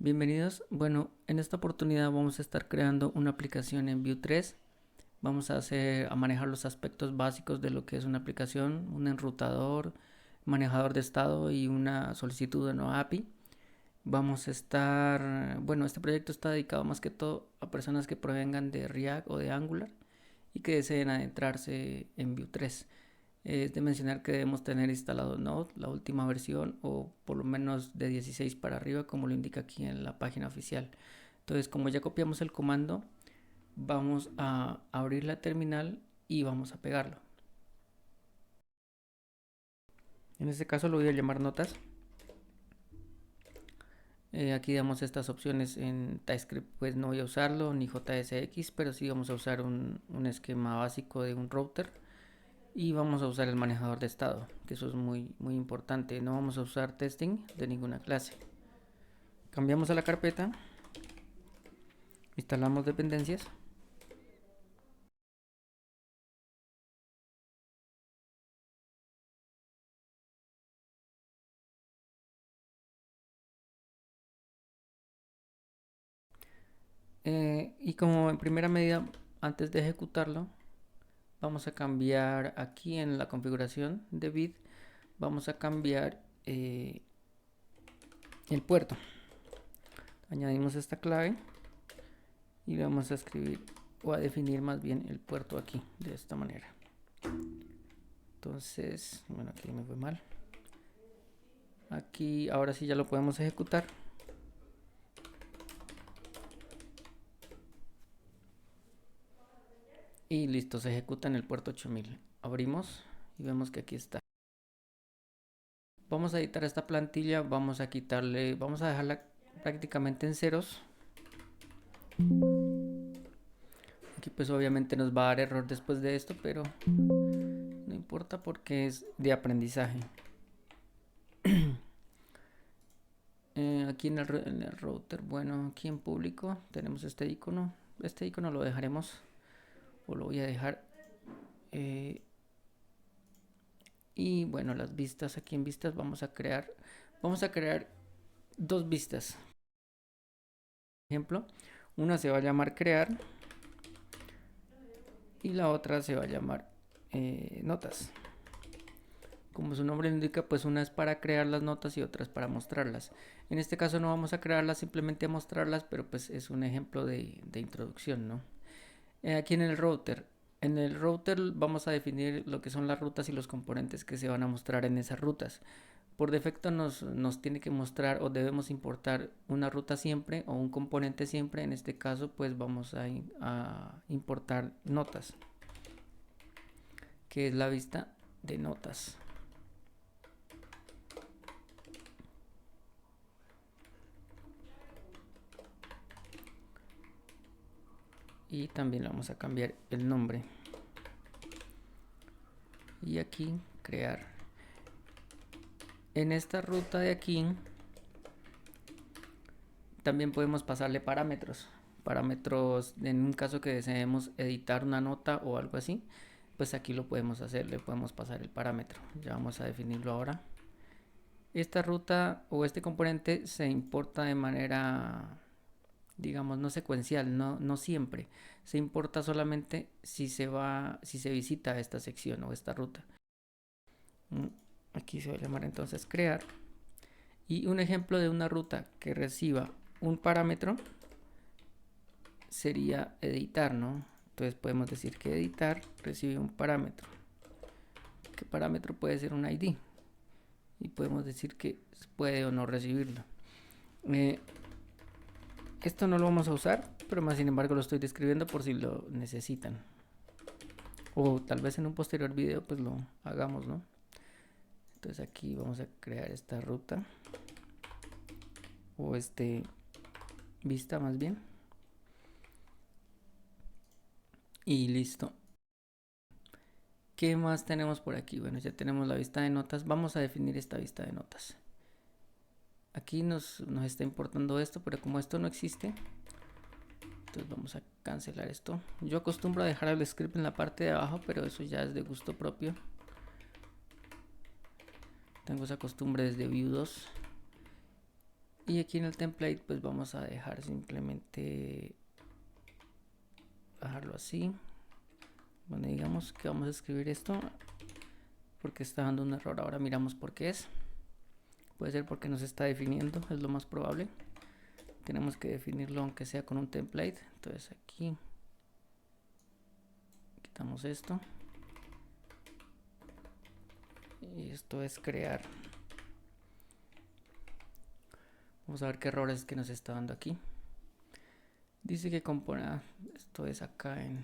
Bienvenidos. Bueno, en esta oportunidad vamos a estar creando una aplicación en Vue 3. Vamos a manejar los aspectos básicos de lo que es una aplicación, un enrutador, manejador de estado y una solicitud de una API. Este proyecto está dedicado más que todo a personas que provengan de React o de Angular y que deseen adentrarse en Vue 3. Es de mencionar que debemos tener instalado Node, la última versión, o por lo menos de 16 para arriba, como lo indica aquí en la página oficial. Entonces, como ya copiamos el comando, vamos a abrir la terminal y vamos a pegarlo. En este caso lo voy a llamar notas. Aquí damos estas opciones en TypeScript, pues no voy a usarlo, ni JSX, pero sí vamos a usar un esquema básico de un router. Y vamos a usar el manejador de estado, que eso es muy importante. No vamos a usar testing de ninguna clase. Cambiamos a la carpeta, instalamos dependencias y como en primera medida, antes de ejecutarlo, vamos a cambiar aquí en la configuración de bit, vamos a cambiar el puerto. Añadimos esta clave y vamos a escribir o a definir más bien el puerto aquí de esta manera. Entonces, bueno, aquí me fue mal. Aquí ahora sí ya lo podemos ejecutar. Y listo, se ejecuta en el puerto 8000. Abrimos y vemos que aquí está. Vamos a editar esta plantilla, vamos a dejarla prácticamente en ceros. Aquí pues obviamente nos va a dar error después de esto, pero no importa porque es de aprendizaje. Aquí en el router, bueno, aquí en público tenemos este icono. Este icono lo dejaremos o lo voy a dejar. Y bueno, las vistas, aquí en vistas vamos a crear dos vistas. Por ejemplo, una se va a llamar crear y la otra se va a llamar notas. Como su nombre indica, pues una es para crear las notas y otra es para mostrarlas. En este caso no vamos a crearlas, simplemente a mostrarlas, pero pues es un ejemplo de introducción, ¿no? Aquí en el router vamos a definir lo que son las rutas y los componentes que se van a mostrar en esas rutas. Por defecto nos tiene que mostrar o debemos importar una ruta siempre o un componente siempre. En este caso pues vamos a importar notas, que es la vista de notas. Y también le vamos a cambiar el nombre. Y aquí crear. En esta ruta de aquí también podemos pasarle parámetros. Parámetros en un caso que deseemos editar una nota o algo así, pues aquí lo podemos hacer, le podemos pasar el parámetro. Ya vamos a definirlo ahora. Esta ruta o este componente se importa de manera, digamos, no secuencial, no siempre. Se importa solamente si se visita esta sección o esta ruta. Aquí se va a llamar entonces crear. Y un ejemplo de una ruta que reciba un parámetro sería editar, ¿no? Entonces podemos decir que editar recibe un parámetro. ¿Qué parámetro puede ser un ID? Y podemos decir que puede o no recibirlo. Esto no lo vamos a usar, pero más sin embargo lo estoy describiendo por si lo necesitan. O tal vez en un posterior video pues lo hagamos, ¿no? Entonces aquí vamos a crear esta ruta. O vista más bien. Y listo. ¿Qué más tenemos por aquí? Bueno, ya tenemos la vista de notas. Vamos a definir esta vista de notas. Aquí nos está importando esto, pero como esto no existe, entonces vamos a cancelar esto. Yo acostumbro a dejar el script en la parte de abajo, pero eso ya es de gusto propio. Tengo esa costumbre desde Vue 2. Y aquí en el template pues vamos a dejar simplemente dejarlo así. Bueno, digamos que vamos a escribir esto porque está dando un error. Ahora miramos por qué es. Puede ser porque nos está definiendo, es lo más probable. Tenemos que definirlo aunque sea con un template. Entonces aquí quitamos esto. Y esto es crear. Vamos a ver qué errores que nos está dando aquí. Dice que compone, esto es acá en,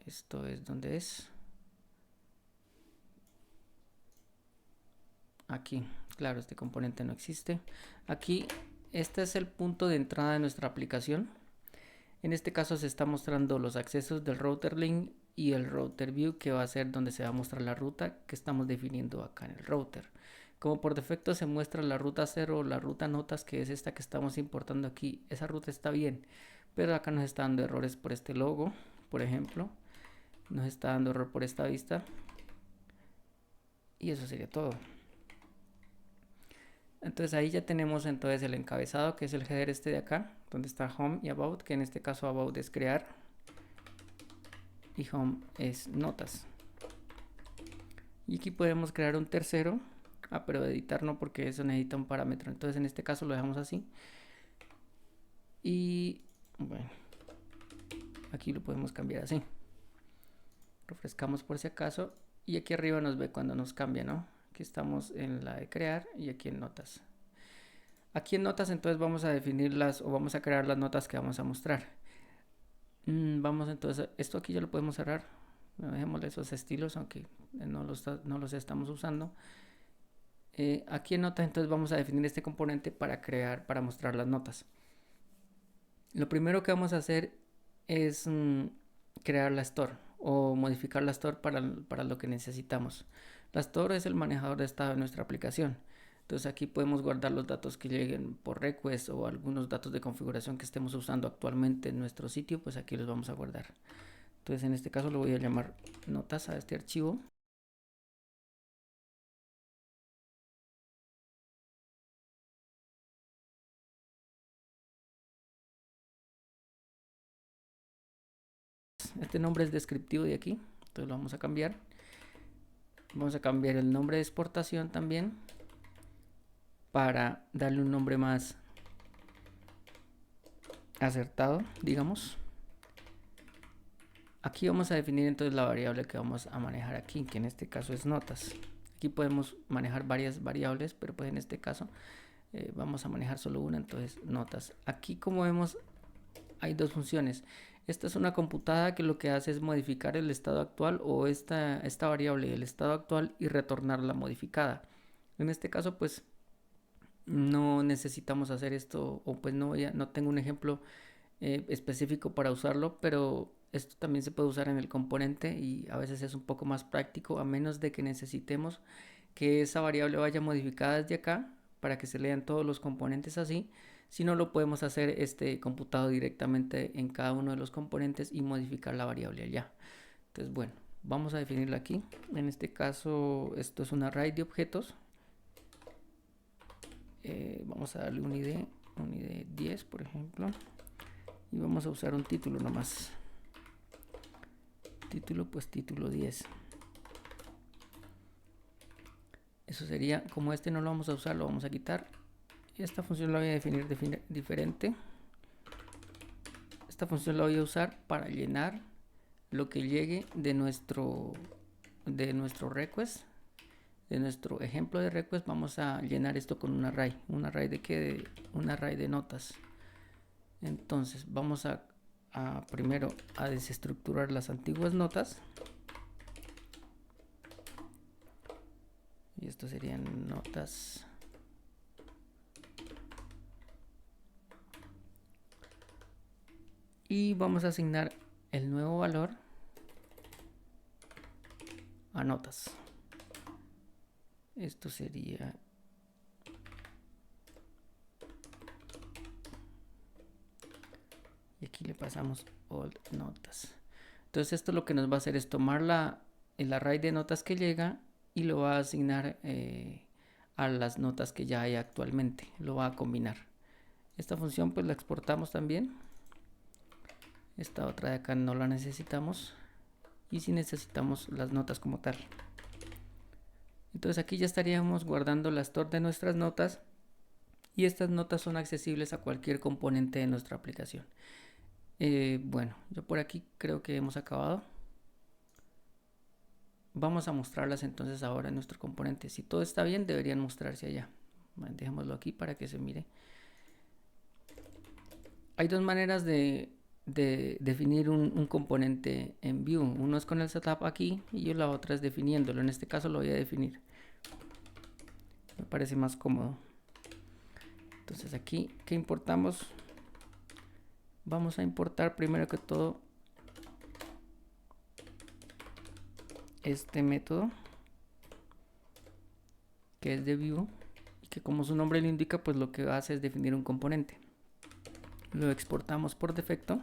esto es donde es, aquí, claro, este componente no existe. Aquí, este es el punto de entrada de nuestra aplicación. En este caso se está mostrando los accesos del router link y el router view, que va a ser donde se va a mostrar la ruta que estamos definiendo acá en el router. Como por defecto se muestra la ruta 0 o la ruta notas, que es esta que estamos importando aquí, esa ruta está bien, pero acá nos está dando errores por este logo, por ejemplo, nos está dando error por esta vista, y eso sería todo. Entonces ahí ya tenemos entonces el encabezado, que es el header este de acá, donde está home y about, que en este caso about es crear y home es notas. Y aquí podemos crear un tercero, pero editar no, porque eso necesita un parámetro. Entonces en este caso lo dejamos así. Y bueno, aquí lo podemos cambiar así. Refrescamos por si acaso. Y aquí arriba nos ve cuando nos cambia, ¿no? Aquí estamos en la de crear y aquí en notas. Aquí en notas entonces vamos a definirlas o vamos a crear las notas que vamos a mostrar. Vamos entonces, esto aquí ya lo podemos cerrar. Dejémosle esos estilos, aunque no los estamos usando. Aquí en notas entonces vamos a definir este componente para crear, para mostrar las notas. Lo primero que vamos a hacer es crear la store o modificar la store para lo que necesitamos. La store es el manejador de estado de nuestra aplicación. Entonces aquí podemos guardar los datos que lleguen por request o algunos datos de configuración que estemos usando actualmente en nuestro sitio, pues aquí los vamos a guardar. Entonces en este caso lo voy a llamar notas a este archivo. Este nombre es descriptivo de aquí, entonces lo vamos a cambiar. Vamos a cambiar el nombre de exportación también para darle un nombre más acertado, digamos. Aquí vamos a definir entonces la variable que vamos a manejar aquí, que en este caso es notas. Aquí podemos manejar varias variables, pero pues en este caso vamos a manejar solo una, entonces notas. Aquí, como vemos, hay dos funciones. Esta es una computada que lo que hace es modificar el estado actual o esta variable, el estado actual, y retornarla modificada. En este caso pues no necesitamos hacer esto, o pues no tengo un ejemplo específico para usarlo, pero esto también se puede usar en el componente y a veces es un poco más práctico, a menos de que necesitemos que esa variable vaya modificada desde acá para que se lean todos los componentes así. Si no, lo podemos hacer computado directamente en cada uno de los componentes y modificar la variable allá. Entonces, bueno, vamos a definirla aquí. En este caso, esto es un array de objetos. Vamos a darle un ID 10, por ejemplo, y vamos a usar un título nomás. Título, pues título 10. Eso sería, como este no lo vamos a usar, lo vamos a quitar. Esta función la voy a definir diferente. Esta función la voy a usar para llenar lo que llegue de nuestro request, de nuestro ejemplo de request. Vamos a llenar esto con un array de qué, un array de notas. Entonces vamos a primero a desestructurar las antiguas notas, y esto serían notas. Y vamos a asignar el nuevo valor a notas. Esto sería y aquí le pasamos all notas. Entonces esto lo que nos va a hacer es tomar el array de notas que llega y lo va a asignar a las notas que ya hay actualmente, lo va a combinar. Esta función pues la exportamos también. Esta otra de acá no la necesitamos, y si necesitamos las notas como tal. Entonces aquí ya estaríamos guardando la store de nuestras notas, y estas notas son accesibles a cualquier componente de nuestra aplicación. Bueno, yo por aquí creo que hemos acabado. Vamos a mostrarlas entonces ahora en nuestro componente. Si todo está bien, deberían mostrarse allá. Bueno, dejémoslo aquí para que se mire. Hay dos maneras de definir un componente en Vue. Uno es con el setup aquí, y la otra es definiéndolo. En este caso lo voy a definir. Me parece más cómodo. Entonces aquí, ¿qué importamos? Vamos a importar primero que todo este método, que es de Vue, y que como su nombre lo indica, pues lo que hace es definir un componente. Lo exportamos por defecto.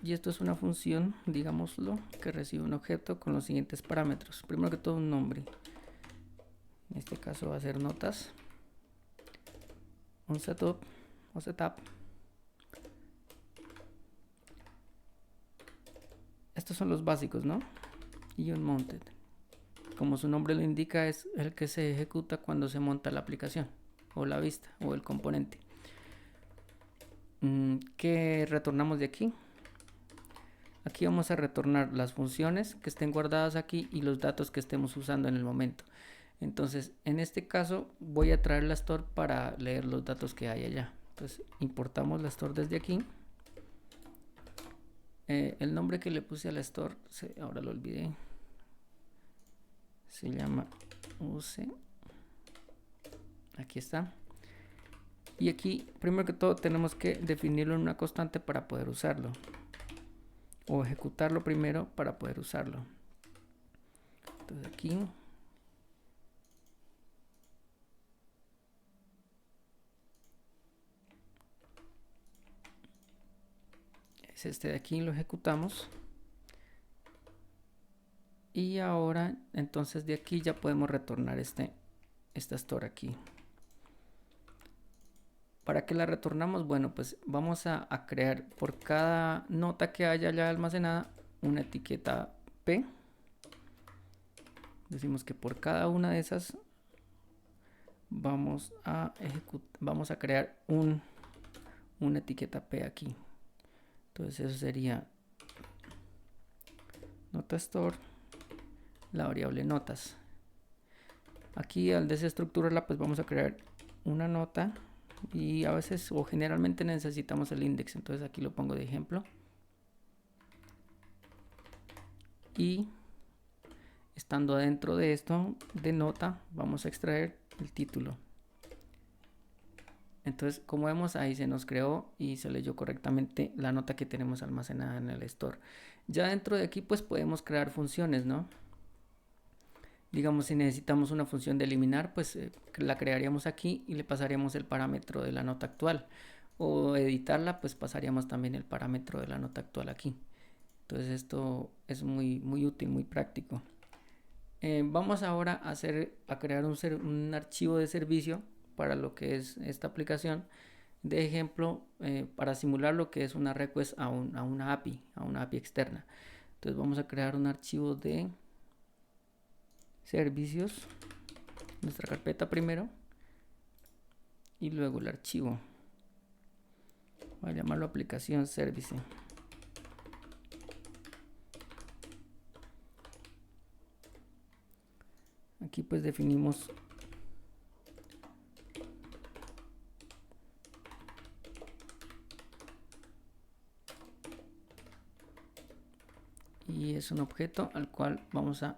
Y esto es una función, digámoslo, que recibe un objeto con los siguientes parámetros. Primero que todo un nombre. En este caso va a ser notas. Un setup o setup. Estos son los básicos, ¿no? Y un mounted. Como su nombre lo indica, es el que se ejecuta cuando se monta la aplicación, o la vista, o el componente. ¿Qué retornamos de aquí? Aquí vamos a retornar las funciones que estén guardadas aquí y los datos que estemos usando en el momento. Entonces, en este caso, voy a traer la store para leer los datos que hay allá. Entonces, importamos la store desde aquí. El nombre que le puse a la store, ahora lo olvidé. Se llama use. Aquí está. Y aquí, primero que todo, tenemos que definirlo en una constante para poder usarlo. O ejecutarlo primero para poder usarlo. Entonces aquí es este de aquí, lo ejecutamos. Y ahora entonces de aquí ya podemos retornar esta store aquí. ¿Para qué la retornamos? Bueno, pues vamos a crear por cada nota que haya ya almacenada una etiqueta P. Decimos que por cada una de esas vamos a crear una etiqueta P aquí. Entonces eso sería nota store, la variable notas. Aquí al desestructurarla pues vamos a crear una nota, y a veces o generalmente necesitamos el index, entonces aquí lo pongo de ejemplo. Y estando dentro de esto de nota, vamos a extraer el título. Entonces, como vemos, ahí se nos creó y se leyó correctamente la nota que tenemos almacenada en el store. Ya dentro de aquí pues podemos crear funciones, ¿no? Digamos, si necesitamos una función de eliminar, pues la crearíamos aquí y le pasaríamos el parámetro de la nota actual. O editarla, pues pasaríamos también el parámetro de la nota actual aquí. Entonces esto es muy útil, muy práctico. Vamos ahora a crear un archivo de servicio para lo que es esta aplicación. De ejemplo, para simular lo que es una request a una API externa. Entonces vamos a crear un archivo de servicios, nuestra carpeta primero, y luego el archivo. Voy a llamarlo aplicación service. Aquí pues definimos y es un objeto al cual vamos a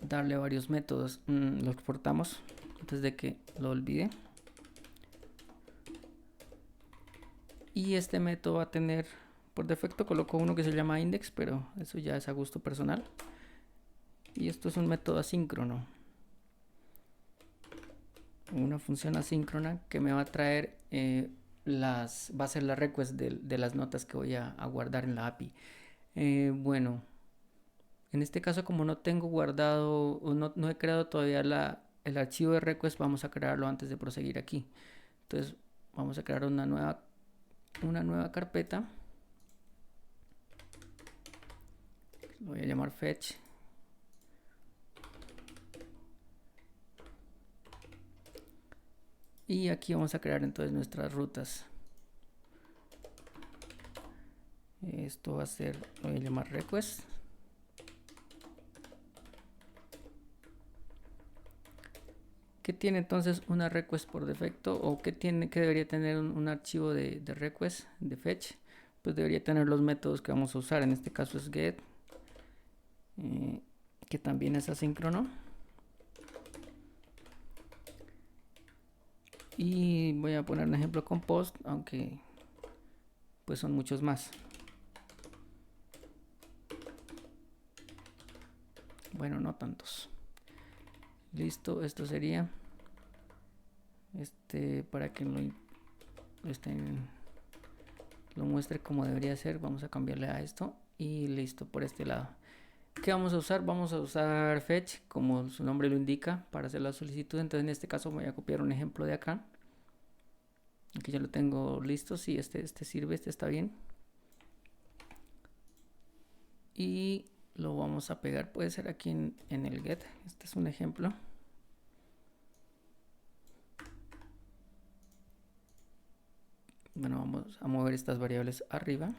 darle varios métodos. Lo exportamos antes de que lo olvide. Y este método va a tener, por defecto coloco uno que se llama index, pero eso ya es a gusto personal. Y esto es un método asíncrono. Una función asíncrona que me va a traer va a ser la request de las notas que voy a guardar en la API. Bueno, en este caso como no tengo guardado o no he creado todavía el archivo de request, vamos a crearlo antes de proseguir aquí. Entonces vamos a crear una nueva carpeta. Lo voy a llamar fetch. Y aquí vamos a crear entonces nuestras rutas. Esto va a ser, lo voy a llamar request. ¿Qué tiene entonces una request por defecto? ¿O qué debería tener un archivo de request, de fetch? Pues debería tener los métodos que vamos a usar. En este caso es get, que también es asíncrono. Y voy a poner un ejemplo con post, aunque pues son muchos más. Bueno, no tantos. Listo, esto sería para que lo muestre como debería ser. Vamos a cambiarle a esto y listo por este lado. ¿Qué vamos a usar? Vamos a usar fetch, como su nombre lo indica, para hacer la solicitud. Entonces en este caso voy a copiar un ejemplo de acá. Aquí ya lo tengo listo. Sí, este sirve, este está bien. Y lo vamos a pegar, puede ser aquí en el get. Este es un ejemplo. Bueno, vamos a mover estas variables arriba.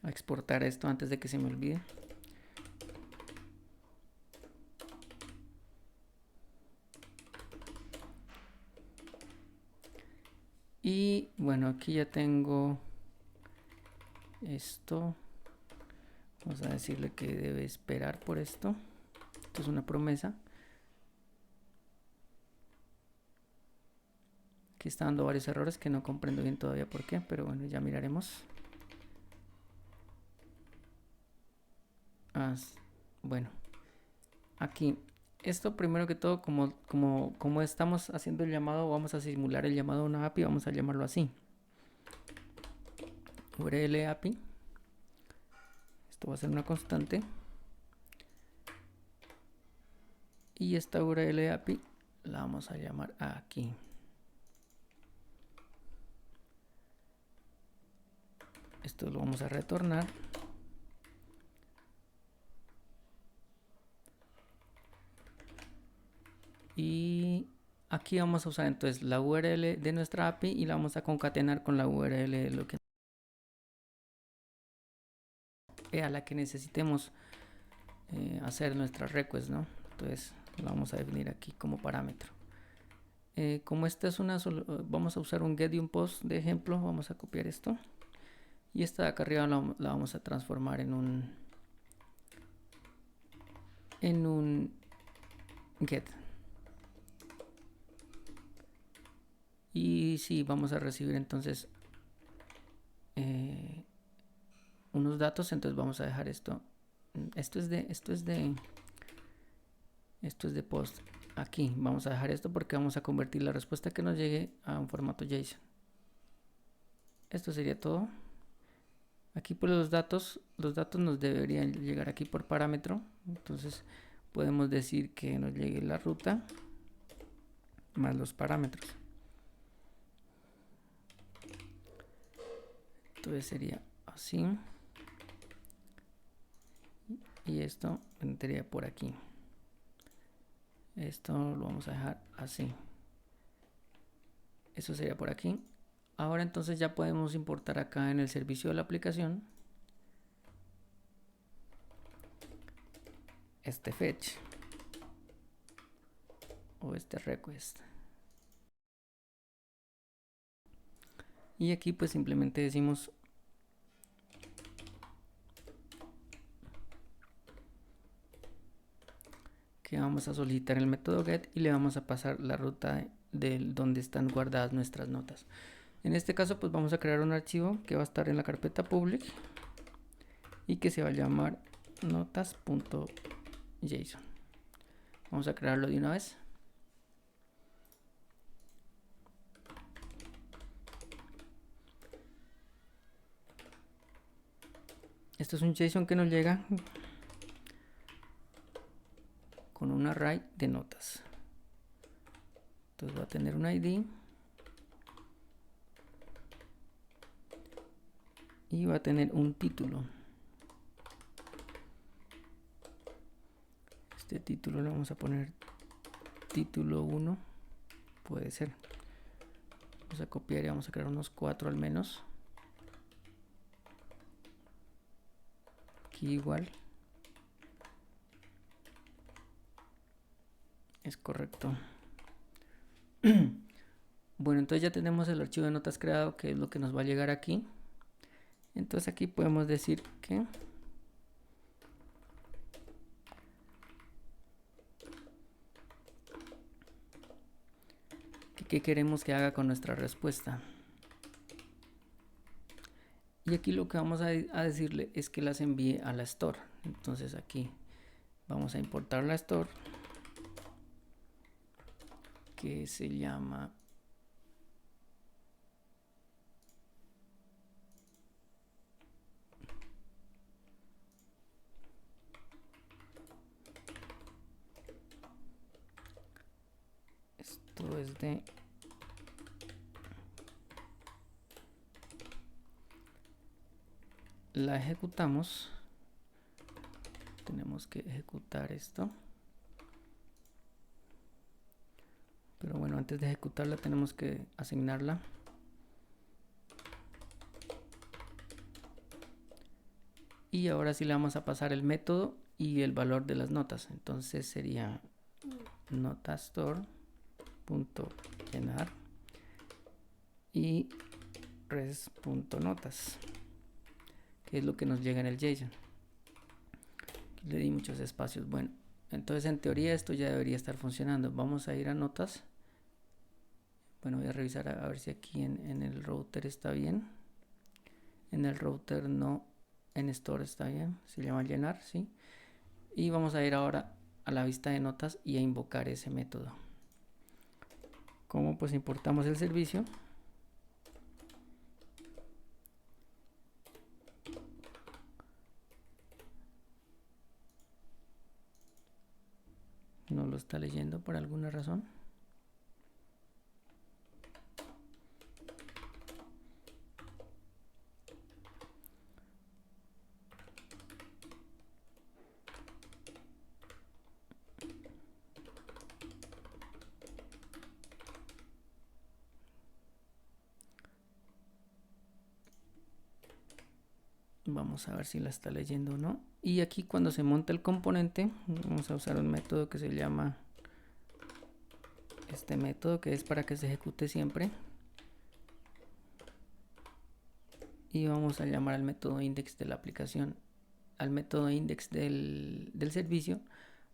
A exportar esto antes de que se me olvide. Y bueno, aquí ya tengo esto. Vamos a decirle que debe esperar por esto. Esto es una promesa. Aquí está dando varios errores que no comprendo bien todavía por qué, pero bueno, ya miraremos. Bueno, aquí, esto primero que todo, como estamos haciendo el llamado, vamos a simular el llamado a una API, vamos a llamarlo así. URL API. Esto va a ser una constante. Y esta URL API la vamos a llamar aquí. Esto lo vamos a retornar. Y aquí vamos a usar entonces la URL de nuestra API y la vamos a concatenar con la URL de lo que a la que necesitemos hacer nuestra request, ¿no? Entonces la vamos a definir aquí como parámetro. Como esta es vamos a usar un get y un post de ejemplo, vamos a copiar esto. Y esta de acá arriba la vamos a transformar en un get. Y sí, vamos a recibir entonces unos datos, entonces vamos a dejar esto. Esto es de post. Aquí vamos a dejar esto porque vamos a convertir la respuesta que nos llegue a un formato JSON. Esto sería todo. Aquí por los datos nos deberían llegar aquí por parámetro. Entonces podemos decir que nos llegue la ruta más los parámetros. Entonces sería así. Y esto vendría por aquí. Esto lo vamos a dejar así. Eso sería por aquí. Ahora entonces ya podemos importar acá en el servicio de la aplicación este fetch o este request. Y aquí pues simplemente decimos que vamos a solicitar el método get y le vamos a pasar la ruta de donde están guardadas nuestras notas. En este caso pues vamos a crear un archivo que va a estar en la carpeta public y que se va a llamar notas.json. Vamos a crearlo de una vez. Esto es un JSON que nos llega con un array de notas. Entonces va a tener un ID y va a tener un título. Este título le vamos a poner título 1, puede ser. Vamos a copiar y vamos a crear unos 4 al menos. Aquí igual. Es correcto. Bueno, entonces ya tenemos el archivo de notas creado, que es lo que nos va a llegar aquí. Entonces aquí podemos decir que qué queremos que haga con nuestra respuesta. Y aquí lo que vamos a decirle es que las envíe a la store. Entonces aquí vamos a importar la store, que se llama esto es de la ejecutamos. Tenemos que ejecutar esto, pero bueno, antes de ejecutarla tenemos que asignarla. Y ahora sí le vamos a pasar el método y el valor de las notas. Entonces sería notastore.llenar y res.notas, que es lo que nos llega en el JSON. Aquí le di muchos espacios. Bueno, entonces en teoría esto ya debería estar funcionando. Vamos a ir a notas. Bueno, voy a revisar a ver si aquí en el router está bien. En el router no, en store está bien. Se llama llenar, ¿sí? Y vamos a ir ahora a la vista de notas y a invocar ese método. ¿Cómo? Pues importamos el servicio. No lo está leyendo por alguna razón. Vamos a ver si la está leyendo o no. Y aquí cuando se monta el componente, vamos a usar un método que se llama este método, que es para que se ejecute siempre. Y vamos a llamar al método index de la aplicación, al método index del servicio,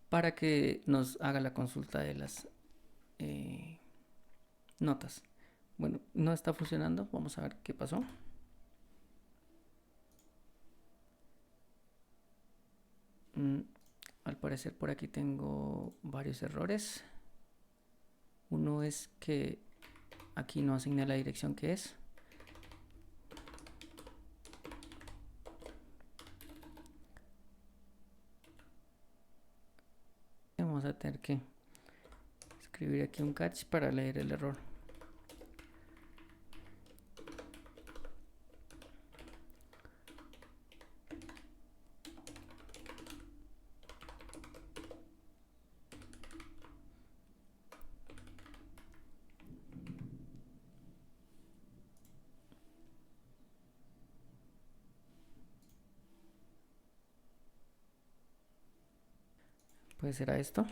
para que nos haga la consulta de las notas. Bueno, no está funcionando. Vamos a ver qué pasó. Al parecer por aquí tengo varios errores. Uno es que aquí no asigné la dirección que es. Vamos a tener que escribir aquí un catch para leer el error. Pues será esto.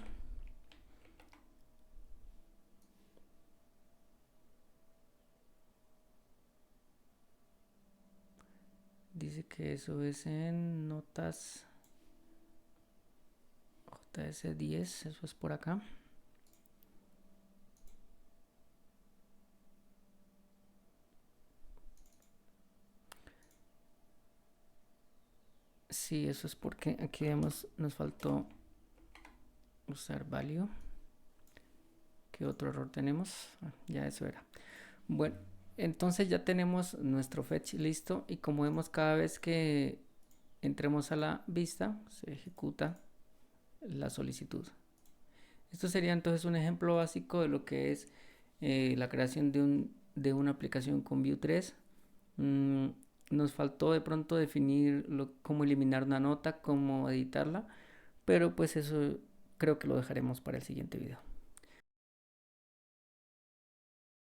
Dice que eso es en notas JS10, eso es por acá. Sí, eso es porque aquí vemos, nos faltó usar value. ¿Qué otro error tenemos? Ya eso era. Bueno, entonces ya tenemos nuestro fetch listo y como vemos cada vez que entremos a la vista, se ejecuta la solicitud. Esto sería entonces un ejemplo básico de lo que es la creación de una aplicación con Vue 3. Nos faltó de pronto definir cómo eliminar una nota, cómo editarla, pero pues eso creo que lo dejaremos para el siguiente video.